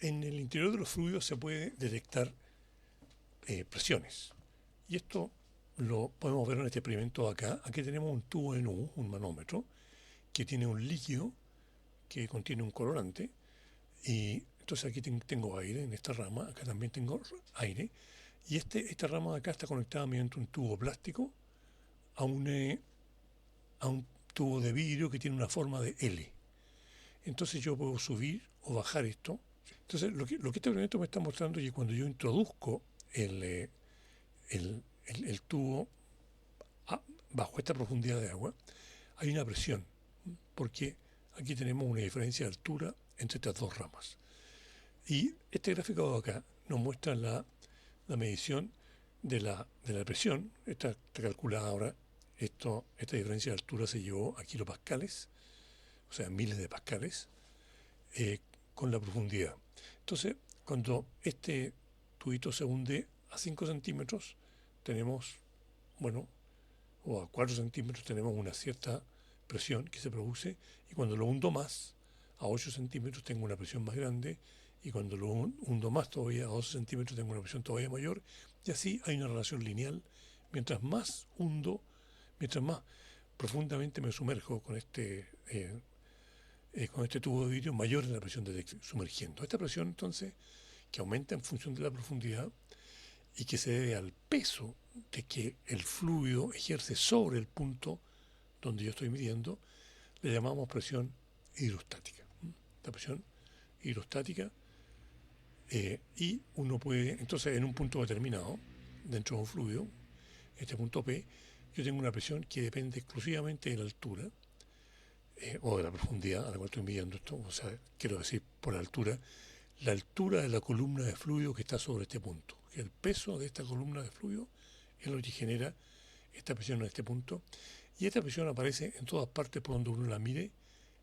en el interior de los fluidos se puede detectar presiones. Y esto lo podemos ver en este experimento acá. Aquí tenemos un tubo de NU, un manómetro, que tiene un líquido que contiene un colorante. Y entonces aquí tengo aire en esta rama, acá también tengo aire. Y esta rama de acá está conectada mediante un tubo plástico a un tubo de vidrio que tiene una forma de L. Entonces yo puedo subir o bajar esto. Entonces lo que este experimento me está mostrando es que cuando yo introduzco el tubo bajo esta profundidad de agua, hay una presión, porque aquí tenemos una diferencia de altura entre estas dos ramas. Y este gráfico de acá nos muestra la medición de la presión. Está calculada ahora. Esta diferencia de altura se llevó a kilopascales, o sea, miles de pascales, con la profundidad. Entonces, cuando este tubito se hunde a 5 centímetros, tenemos, bueno, o a 4 centímetros tenemos una cierta presión que se produce, y cuando lo hundo más, a 8 centímetros tengo una presión más grande, y cuando lo hundo más todavía, a 12 centímetros tengo una presión todavía mayor, y así hay una relación lineal. Mientras más hundo, mientras más profundamente me sumerjo con este tubo de vidrio, mayor es la presión de sumergiendo. Esta presión entonces, que aumenta en función de la profundidad y que se debe al peso de que el fluido ejerce sobre el punto donde yo estoy midiendo, le llamamos presión hidrostática. La presión hidrostática, y uno puede, entonces en un punto determinado, dentro de un fluido, este punto P, yo tengo una presión que depende exclusivamente de la altura, o de la profundidad a la cual estoy midiendo esto, o sea, quiero decir, por la altura de la columna de fluido que está sobre este punto. El peso de esta columna de fluido es lo que genera esta presión en este punto, y esta presión aparece en todas partes por donde uno la mire,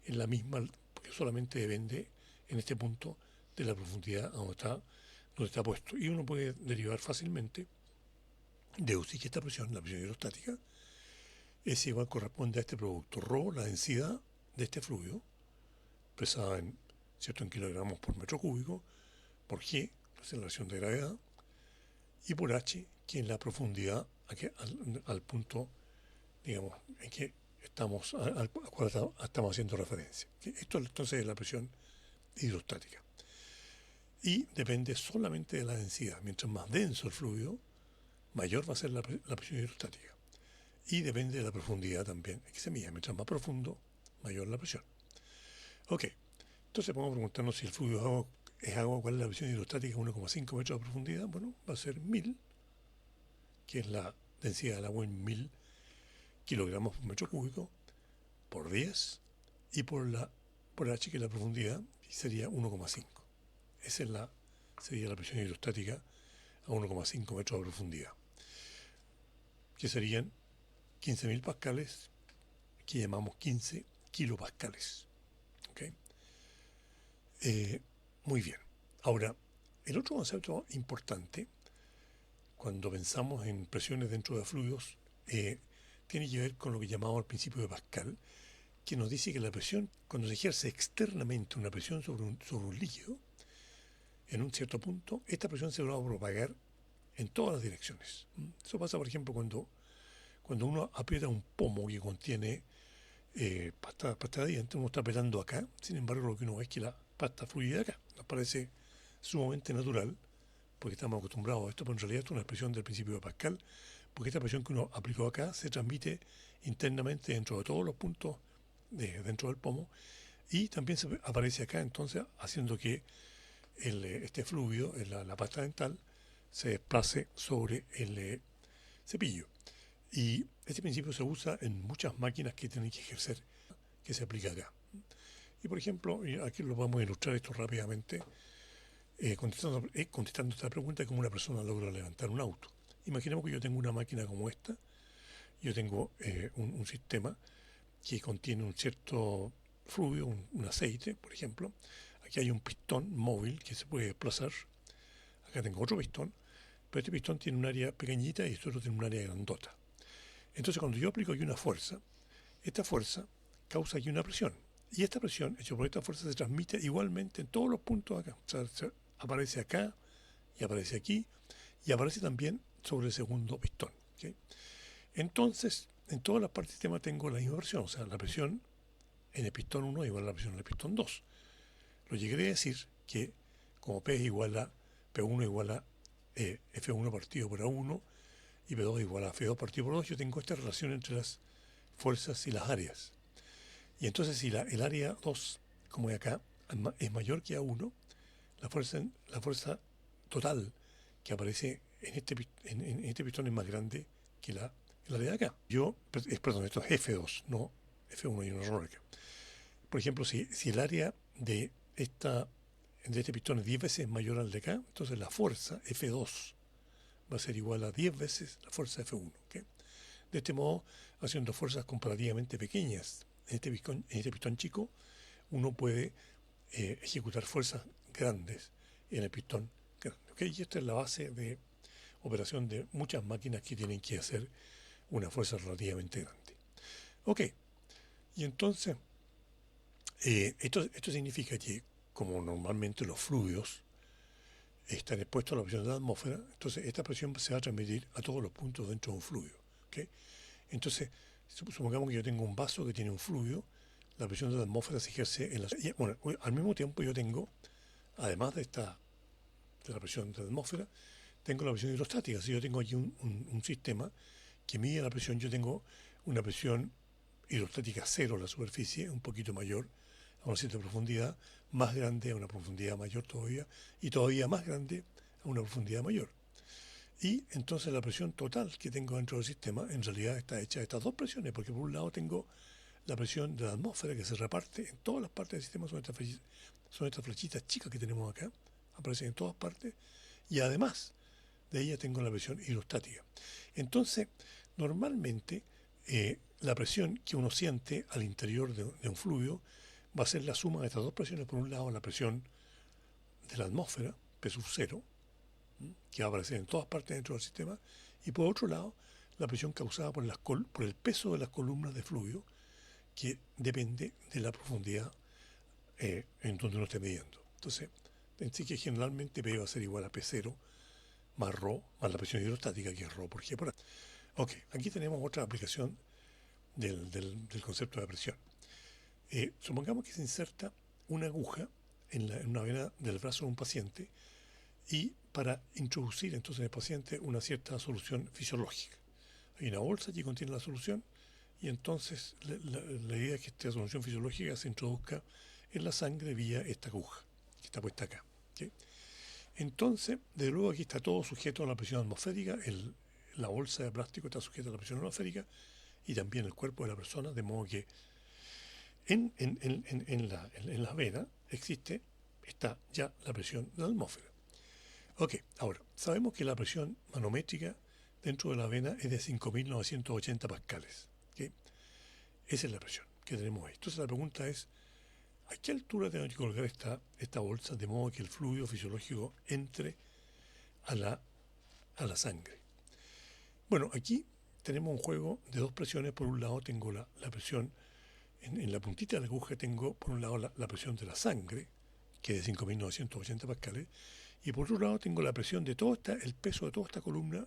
en la misma, porque solamente depende en este punto de la profundidad donde está puesto. Y uno puede derivar fácilmente, deducir que esta presión, la presión hidrostática, es igual, corresponde a este producto ρ, la densidad de este fluido, expresada en kilogramos por metro cúbico, por G, la aceleración de gravedad, y por H, que es la profundidad al punto, digamos, en que al cual estamos haciendo referencia. Esto entonces es la presión hidrostática. Y depende solamente de la densidad. Mientras más denso el fluido, mayor va a ser la presión hidrostática. Y depende de la profundidad también en que se mida. Mientras más profundo, mayor la presión. Ok, entonces podemos preguntarnos si el fluido es agua, ¿cuál es la presión hidrostática? 1,5 metros de profundidad. Bueno, va a ser 1000, que es la densidad del agua en 1000 kilogramos por metro cúbico, por 10, y por H, que es la profundidad, sería 1,5. Sería la presión hidrostática a 1,5 metros de profundidad, que serían 15.000 pascales, que llamamos 15 kilopascales. ¿Okay? Muy bien. Ahora, el otro concepto importante, cuando pensamos en presiones dentro de fluidos, tiene que ver con lo que llamamos el principio de Pascal, que nos dice que la presión, cuando se ejerce externamente una presión sobre un líquido, en un cierto punto, esta presión se va a propagar en todas las direcciones. Eso pasa, por ejemplo, cuando uno aprieta un pomo que contiene pasta de dientes, uno está apretando acá, sin embargo lo que uno ve es que la pasta fluye de acá. Nos parece sumamente natural, porque estamos acostumbrados a esto, pero en realidad esto es una expresión del principio de Pascal, porque esta presión que uno aplicó acá se transmite internamente dentro de todos los puntos dentro del pomo, y también aparece acá, entonces haciendo que este fluido, la pasta dental, se desplace sobre el cepillo. Y este principio se usa en muchas máquinas que tienen que ejercer, que se aplica acá. Y por ejemplo, aquí lo podemos ilustrar esto rápidamente, contestando esta pregunta de cómo una persona logra levantar un auto. Imaginemos que yo tengo una máquina como esta, yo tengo un sistema que contiene un cierto fluido, un aceite, por ejemplo. Aquí hay un pistón móvil que se puede desplazar. Acá tengo otro pistón, pero este pistón tiene un área pequeñita y este otro tiene un área grandota. Entonces, cuando yo aplico aquí una fuerza, esta fuerza causa aquí una presión. Y esta presión hecha por esta fuerza se transmite igualmente en todos los puntos acá. O sea, aparece acá y aparece aquí y aparece también sobre el segundo pistón. ¿Okay? Entonces, en todas las partes del sistema tengo la misma presión. O sea, la presión en el pistón 1 es igual a la presión en el pistón 2. Lo llegué a decir que como P es igual a P1 igual a F1 partido por A1 y P2 igual a F2 partido por 2, yo tengo esta relación entre las fuerzas y las áreas. Y entonces si el área 2, como es acá, es mayor que A1, la fuerza total que aparece en este pistón es más grande que el área de acá. Perdón, esto es F2, no F1, y un error acá. Por ejemplo, si el área de este pistón es 10 veces mayor al de acá, entonces la fuerza F2 va a ser igual a 10 veces la fuerza F1. ¿Okay? De este modo, haciendo fuerzas comparativamente pequeñas en este pistón chico, uno puede ejecutar fuerzas grandes en el pistón grande. ¿Okay? Y esta es la base de operación de muchas máquinas que tienen que hacer una fuerza relativamente grande. Ok, y entonces, esto significa que como normalmente los fluidos están expuestos a la presión de la atmósfera, entonces esta presión se va a transmitir a todos los puntos dentro de un fluido. ¿Okay? Entonces, supongamos que yo tengo un vaso que tiene un fluido, la presión de la atmósfera se ejerce en la... Bueno, al mismo tiempo yo tengo, además de la presión de la atmósfera, tengo la presión hidrostática. Si yo tengo aquí un sistema que mide la presión, yo tengo una presión hidrostática cero en la superficie, un poquito mayor a una cierta profundidad, más grande a una profundidad mayor todavía, y todavía más grande a una profundidad mayor. Y entonces la presión total que tengo dentro del sistema en realidad está hecha de estas dos presiones, porque por un lado tengo la presión de la atmósfera que se reparte en todas las partes del sistema, son estas flechitas chicas que tenemos acá, aparecen en todas partes, y además de ella tengo la presión hidrostática. Entonces, normalmente la presión que uno siente al interior de un fluido va a ser la suma de estas dos presiones. Por un lado, la presión de la atmósfera, P sub 0, que va a aparecer en todas partes dentro del sistema, y por otro lado, la presión causada por el peso de las columnas de fluido, que depende de la profundidad en donde uno esté midiendo. Entonces, pensé que generalmente P va a ser igual a P0 más ρ, más la presión hidrostática, que es ρ por G por A. Ok, aquí tenemos otra aplicación del concepto de presión. Supongamos que se inserta una aguja en una vena del brazo de un paciente y para introducir entonces en el paciente una cierta solución fisiológica. Hay una bolsa que contiene la solución y entonces la idea es que esta solución fisiológica se introduzca en la sangre vía esta aguja que está puesta acá. ¿Okay? Entonces, desde luego aquí está todo sujeto a la presión atmosférica, la bolsa de plástico está sujeta a la presión atmosférica y también el cuerpo de la persona, de modo que en la vena está ya la presión de la atmósfera. Ok, ahora, sabemos que la presión manométrica dentro de la vena es de 5.980 pascales. ¿Okay? Esa es la presión que tenemos ahí. Entonces la pregunta es, ¿a qué altura tengo que colgar esta bolsa de modo que el fluido fisiológico entre a la sangre? Bueno, aquí tenemos un juego de dos presiones. Por un lado tengo la presión, en la puntita de la aguja tengo por un lado la presión de la sangre, que es de 5.980 pascales, y por otro lado tengo la presión de el peso de toda esta columna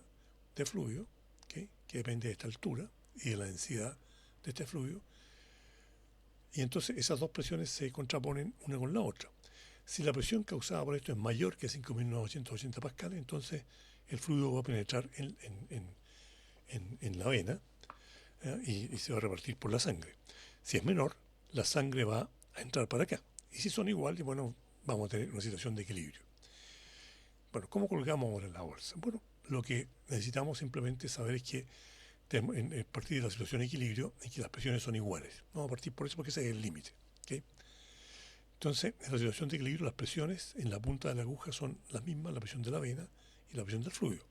de fluido, ¿okay? Que depende de esta altura y de la densidad de este fluido. Y entonces esas dos presiones se contraponen una con la otra. Si la presión causada por esto es mayor que 5.980 pascales, entonces el fluido va a penetrar en la vena y se va a repartir por la sangre. Si es menor, la sangre va a entrar para acá. Y si son iguales, bueno, vamos a tener una situación de equilibrio. Bueno, ¿cómo colgamos ahora la bolsa? Bueno, lo que necesitamos simplemente saber es que a partir de la situación de equilibrio es que las presiones son iguales. Vamos a partir por eso porque ese es el límite. ¿Okay? Entonces, en la situación de equilibrio, las presiones en la punta de la aguja son las mismas, la presión de la vena y la presión del fluido.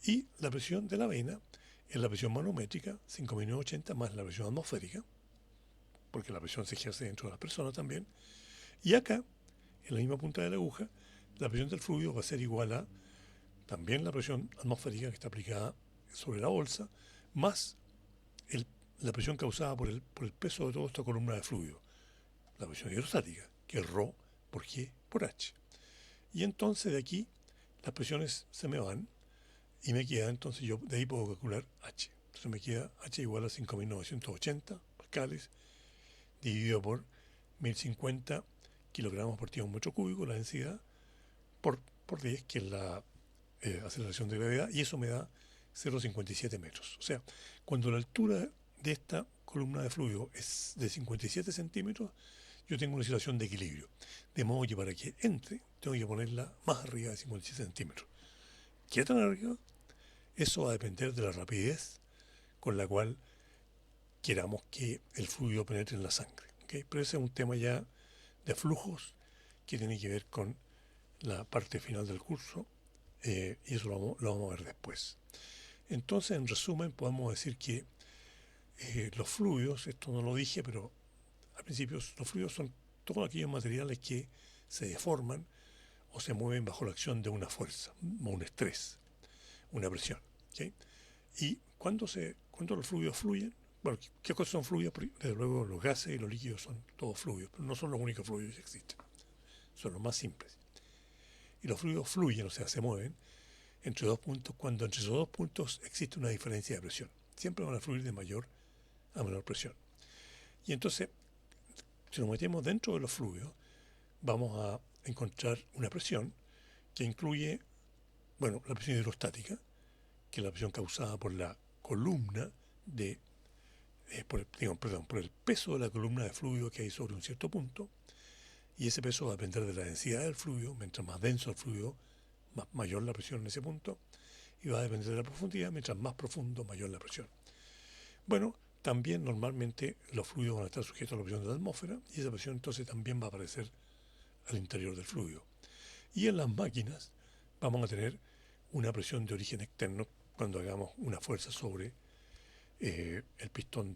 Y la presión de la vena es la presión manométrica, 5.980 más la presión atmosférica, porque la presión se ejerce dentro de las personas también. Y acá, en la misma punta de la aguja, la presión del fluido va a ser igual a también la presión atmosférica que está aplicada sobre la bolsa, más la presión causada por el peso de toda esta columna de fluido. la presión hidrostática, que es ρ por G por H. Y entonces de aquí las presiones se me van y me queda, entonces yo de ahí puedo calcular H. Entonces me queda H igual a 5.980 pascales dividido por 1.050 kilogramos partido un metro cúbico, la densidad, por 10, que es la aceleración de gravedad, y eso me da 0,57 metros. O sea, cuando la altura de esta columna de fluido es de 57 centímetros, yo tengo una situación de equilibrio. De modo que para que entre, tengo que ponerla más arriba de 57 centímetros. ¿Qué tan arriba? Eso va a depender de la rapidez con la cual queramos que el fluido penetre en la sangre. ¿Okay? Pero ese es un tema ya de flujos que tiene que ver con la parte final del curso, y eso lo vamos a ver después. Entonces, en resumen, podemos decir que los fluidos, esto no lo dije, pero al principio los fluidos son todos aquellos materiales que se deforman o se mueven bajo la acción de una fuerza, o un estrés, una presión. ¿Okay? Y cuando los fluidos fluyen, bueno, ¿qué cosas son fluidos? Desde luego los gases y los líquidos son todos fluidos, pero no son los únicos fluidos que existen, son los más simples. Y los fluidos fluyen, o sea, se mueven entre dos puntos, cuando entre esos dos puntos existe una diferencia de presión. Siempre van a fluir de mayor a menor presión. Y entonces, si nos metemos dentro de los fluidos, vamos a encontrar una presión que incluye, bueno, la presión hidrostática, que es la presión causada por la columna de, por el peso de la columna de fluido que hay sobre un cierto punto, y ese peso va a depender de la densidad del fluido. Mientras más denso el fluido, mayor la presión en ese punto, y va a depender de la profundidad. Mientras más profundo, mayor la presión. Bueno, también normalmente los fluidos van a estar sujetos a la presión de la atmósfera, y esa presión entonces también va a aparecer al interior del fluido. Y en las máquinas vamos a tener una presión de origen externo cuando hagamos una fuerza sobre el pistón